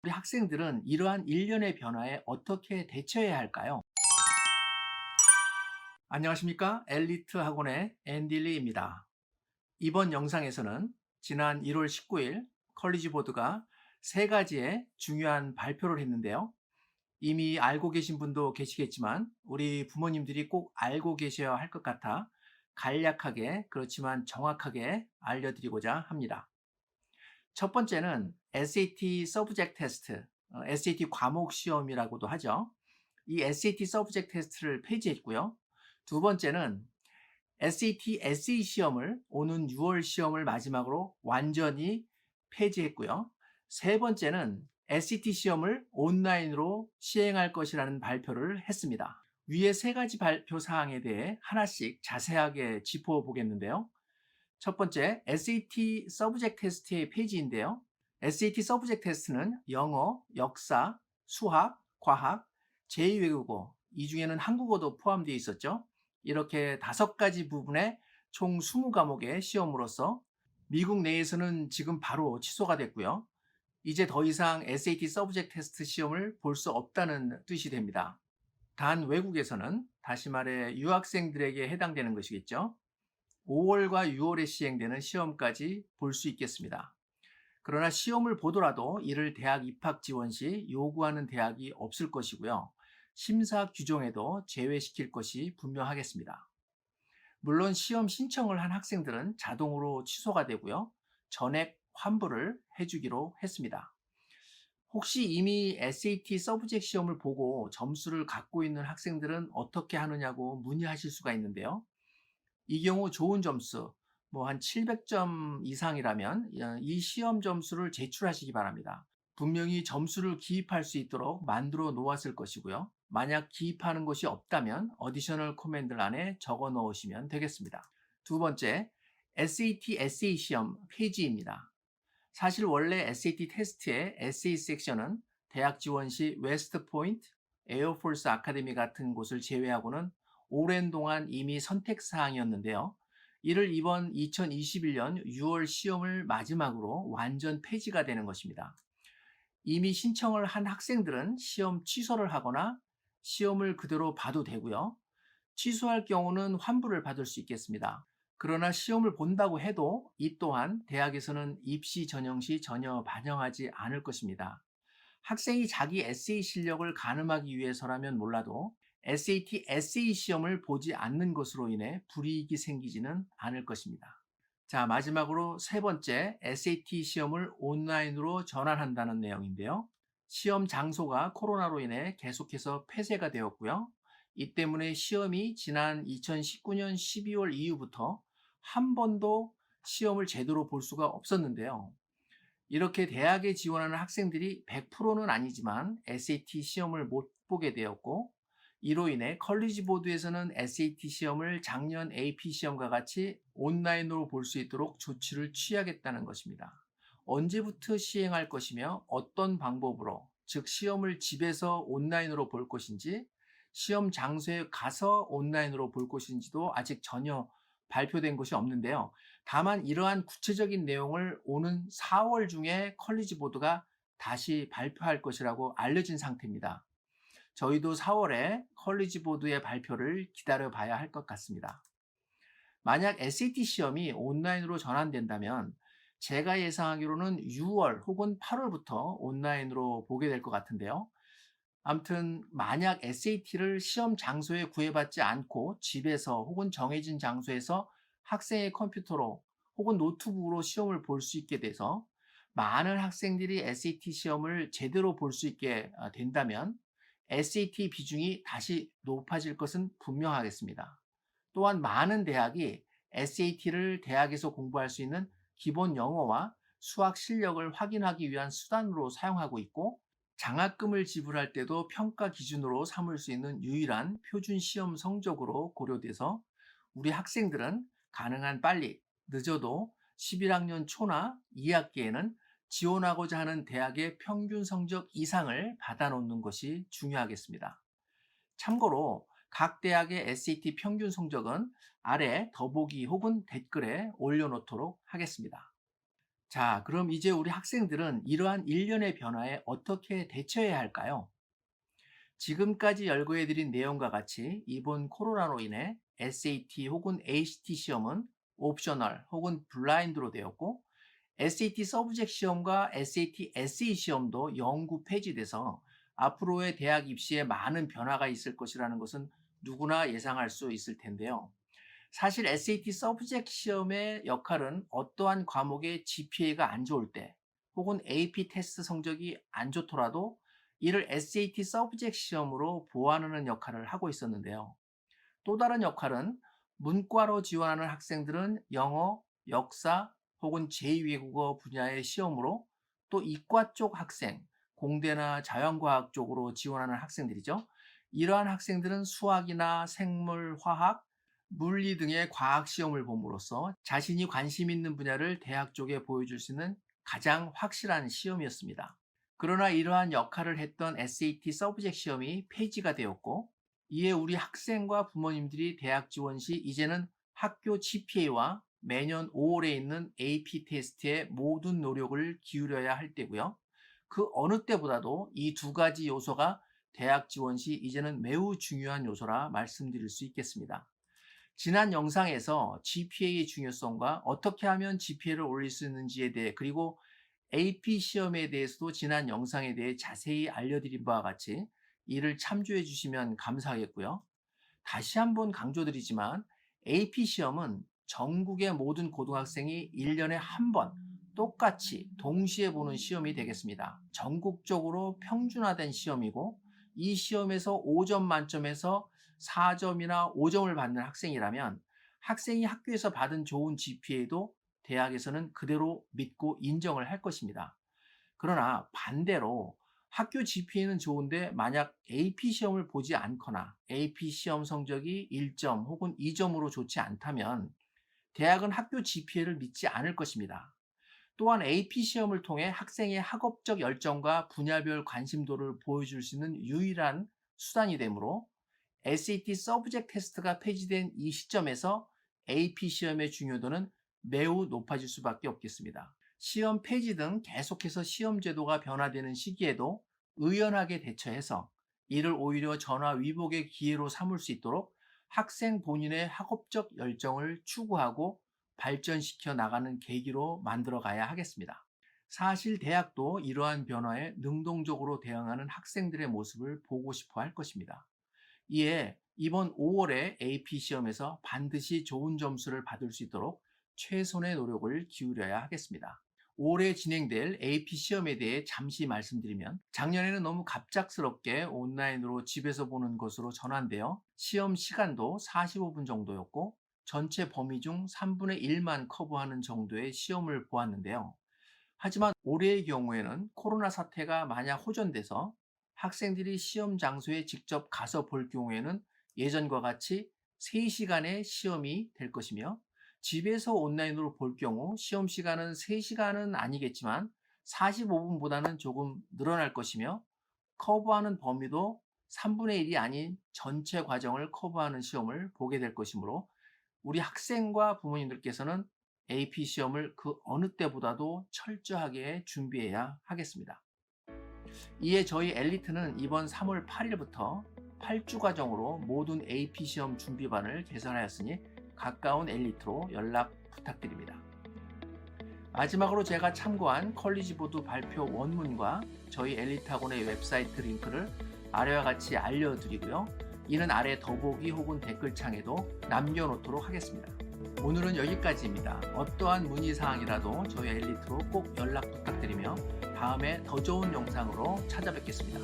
우리 학생들은 이러한 일련의 변화에 어떻게 대처해야 할까요? 안녕하십니까? 엘리트 학원의 앤딜리입니다. 이번 영상에서는 지난 1월 19일 컬리지 보드가 세 가지의 중요한 발표를 했는데요. 이미 알고 계신 분도 계시겠지만 우리 부모님들이 꼭 알고 계셔야 할 것 같아 간략하게 그렇지만 정확하게 알려드리고자 합니다. 첫 번째는 SAT 서브젝트 테스트, SAT 과목 시험이라고도 하죠. 이 SAT 서브젝트 테스트를 폐지했고요. 두 번째는 SAT SE 시험을 오는 6월 시험을 마지막으로 완전히 폐지했고요. 세 번째는 SAT 시험을 온라인으로 시행할 것이라는 발표를 했습니다. 위의 세 가지 발표 사항에 대해 하나씩 자세하게 짚어보겠는데요. 첫 번째, SAT 서브젝트 테스트의 페이지인데요. SAT 서브젝트 테스트는 영어, 역사, 수학, 과학, 제2외국어, 이 중에는 한국어도 포함되어 있었죠. 이렇게 5가지 부분의 총 20과목의 시험으로서 미국 내에서는 지금 바로 취소가 됐고요. 이제 더 이상 SAT 서브젝트 테스트 시험을 볼 수 없다는 뜻이 됩니다. 단 외국에서는, 다시 말해 유학생들에게 해당되는 것이겠죠. 5월과 6월에 시행되는 시험까지 볼 수 있겠습니다. 그러나 시험을 보더라도 이를 대학 입학 지원 시 요구하는 대학이 없을 것이고요. 심사 규정에도 제외시킬 것이 분명하겠습니다. 물론 시험 신청을 한 학생들은 자동으로 취소가 되고요. 전액 환불을 해주기로 했습니다. 혹시 이미 SAT 서브젝트 시험을 보고 점수를 갖고 있는 학생들은 어떻게 하느냐고 문의하실 수가 있는데요. 이 경우 좋은 점수, 뭐 한 700점 이상이라면 이 시험 점수를 제출하시기 바랍니다. 분명히 점수를 기입할 수 있도록 만들어 놓았을 것이고요. 만약 기입하는 것이 없다면 어디셔널 코맨드란에 적어 넣으시면 되겠습니다. 두 번째, SAT, SA 시험 페이지입니다. 사실 원래 SAT 테스트의 SA 섹션은 대학 지원 시 웨스트 포인트, 에어포스 아카데미 같은 곳을 제외하고는 오랜 동안 이미 선택 사항이었는데요. 이를 이번 2021년 6월 시험을 마지막으로 완전 폐지가 되는 것입니다. 이미 신청을 한 학생들은 시험 취소를 하거나 시험을 그대로 봐도 되고요. 취소할 경우는 환불을 받을 수 있겠습니다. 그러나 시험을 본다고 해도 이 또한 대학에서는 입시 전형 시 전혀 반영하지 않을 것입니다. 학생이 자기 에세이 실력을 가늠하기 위해서라면 몰라도 SAT, SA 시험을 보지 않는 것으로 인해 불이익이 생기지는 않을 것입니다. 자, 마지막으로 세 번째, SAT 시험을 온라인으로 전환한다는 내용인데요. 시험 장소가 코로나로 인해 계속해서 폐쇄가 되었고요. 이 때문에 시험이 지난 2019년 12월 이후부터 한 번도 시험을 제대로 볼 수가 없었는데요. 이렇게 대학에 지원하는 학생들이 100%는 아니지만 SAT 시험을 못 보게 되었고, 이로 인해 컬리지 보드에서는 SAT 시험을 작년 AP 시험과 같이 온라인으로 볼 수 있도록 조치를 취하겠다는 것입니다. 언제부터 시행할 것이며 어떤 방법으로, 즉 시험을 집에서 온라인으로 볼 것인지, 시험 장소에 가서 온라인으로 볼 것인지도 아직 전혀 발표된 것이 없는데요. 다만 이러한 구체적인 내용을 오는 4월 중에 컬리지 보드가 다시 발표할 것이라고 알려진 상태입니다. 저희도 4월에 컬리지 보드의 발표를 기다려 봐야 할 것 같습니다. 만약 SAT 시험이 온라인으로 전환된다면 제가 예상하기로는 6월 혹은 8월부터 온라인으로 보게 될 것 같은데요. 아무튼 만약 SAT를 시험 장소에 구애받지 않고 집에서 혹은 정해진 장소에서 학생의 컴퓨터로 혹은 노트북으로 시험을 볼 수 있게 돼서 많은 학생들이 SAT 시험을 제대로 볼 수 있게 된다면 SAT 비중이 다시 높아질 것은 분명하겠습니다. 또한 많은 대학이 SAT를 대학에서 공부할 수 있는 기본 영어와 수학 실력을 확인하기 위한 수단으로 사용하고 있고, 장학금을 지불할 때도 평가 기준으로 삼을 수 있는 유일한 표준 시험 성적으로 고려돼서 우리 학생들은 가능한 빨리, 늦어도 11학년 초나 2학기에는 지원하고자 하는 대학의 평균 성적 이상을 받아놓는 것이 중요하겠습니다. 참고로 각 대학의 SAT 평균 성적은 아래 더보기 혹은 댓글에 올려놓도록 하겠습니다. 자, 그럼 이제 우리 학생들은 이러한 일련의 변화에 어떻게 대처해야 할까요? 지금까지 열거해드린 내용과 같이 이번 코로나로 인해 SAT 혹은 ACT 시험은 옵셔널 혹은 블라인드로 되었고, SAT 서브젝트 시험과 SAT SE 시험도 영구 폐지돼서 앞으로의 대학 입시에 많은 변화가 있을 것이라는 것은 누구나 예상할 수 있을 텐데요. 사실 SAT 서브젝트 시험의 역할은 어떠한 과목의 GPA가 안 좋을 때 혹은 AP 테스트 성적이 안 좋더라도 이를 SAT 서브젝트 시험으로 보완하는 역할을 하고 있었는데요. 또 다른 역할은 문과로 지원하는 학생들은 영어, 역사 혹은 제2외국어 분야의 시험으로, 또 이과 쪽 학생, 공대나 자연과학 쪽으로 지원하는 학생들이죠. 이러한 학생들은 수학이나 생물, 화학, 물리 등의 과학 시험을 봄으로써 자신이 관심 있는 분야를 대학 쪽에 보여줄 수 있는 가장 확실한 시험이었습니다. 그러나 이러한 역할을 했던 SAT 서브젝트 시험이 폐지가 되었고, 이에 우리 학생과 부모님들이 대학 지원 시 이제는 학교 GPA와 매년 5월에 있는 AP 테스트에 모든 노력을 기울여야 할 때고요. 그 어느 때보다도 이 두 가지 요소가 대학 지원 시 이제는 매우 중요한 요소라 말씀드릴 수 있겠습니다. 지난 영상에서 GPA의 중요성과 어떻게 하면 GPA를 올릴 수 있는지에 대해, 그리고 AP 시험에 대해서도 지난 영상에 대해 자세히 알려드린 바와 같이 이를 참조해 주시면 감사하겠고요. 다시 한번 강조드리지만 AP 시험은 전국의 모든 고등학생이 1년에 한 번 똑같이 동시에 보는 시험이 되겠습니다. 전국적으로 평준화된 시험이고, 이 시험에서 5점 만점에서 4점이나 5점을 받는 학생이라면 학생이 학교에서 받은 좋은 GPA도 대학에서는 그대로 믿고 인정을 할 것입니다. 그러나 반대로 학교 GPA는 좋은데 만약 AP 시험을 보지 않거나 AP 시험 성적이 1점 혹은 2점으로 좋지 않다면 대학은 학교 GPA를 믿지 않을 것입니다. 또한 AP 시험을 통해 학생의 학업적 열정과 분야별 관심도를 보여줄 수 있는 유일한 수단이 되므로 SAT 서브젝트 테스트가 폐지된 이 시점에서 AP 시험의 중요도는 매우 높아질 수밖에 없겠습니다. 시험 폐지 등 계속해서 시험 제도가 변화되는 시기에도 의연하게 대처해서 이를 오히려 전화위복의 기회로 삼을 수 있도록 학생 본인의 학업적 열정을 추구하고 발전시켜 나가는 계기로 만들어 가야 하겠습니다. 사실 대학도 이러한 변화에 능동적으로 대응하는 학생들의 모습을 보고 싶어 할 것입니다. 이에 이번 5월에 AP 시험에서 반드시 좋은 점수를 받을 수 있도록 최선의 노력을 기울여야 하겠습니다. 올해 진행될 AP 시험에 대해 잠시 말씀드리면, 작년에는 너무 갑작스럽게 온라인으로 집에서 보는 것으로 전환되어 시험 시간도 45분 정도였고 전체 범위 중 3분의 1만 커버하는 정도의 시험을 보았는데요. 하지만 올해의 경우에는 코로나 사태가 만약 호전돼서 학생들이 시험 장소에 직접 가서 볼 경우에는 예전과 같이 3시간의 시험이 될 것이며, 집에서 온라인으로 볼 경우 시험 시간은 3시간은 아니겠지만 45분보다는 조금 늘어날 것이며, 커버하는 범위도 3분의 1이 아닌 전체 과정을 커버하는 시험을 보게 될 것이므로 우리 학생과 부모님들께서는 AP 시험을 그 어느 때보다도 철저하게 준비해야 하겠습니다. 이에 저희 엘리트는 이번 3월 8일부터 8주 과정으로 모든 AP 시험 준비반을 개설하였으니 가까운 엘리트로 연락 부탁드립니다. 마지막으로 제가 참고한 컬리지보드 발표 원문과 저희 엘리트 학원의 웹사이트 링크를 아래와 같이 알려드리고요. 이는 아래 더보기 혹은 댓글창에도 남겨놓도록 하겠습니다. 오늘은 여기까지입니다. 어떠한 문의사항이라도 저희 엘리트로 꼭 연락 부탁드리며 다음에 더 좋은 영상으로 찾아뵙겠습니다.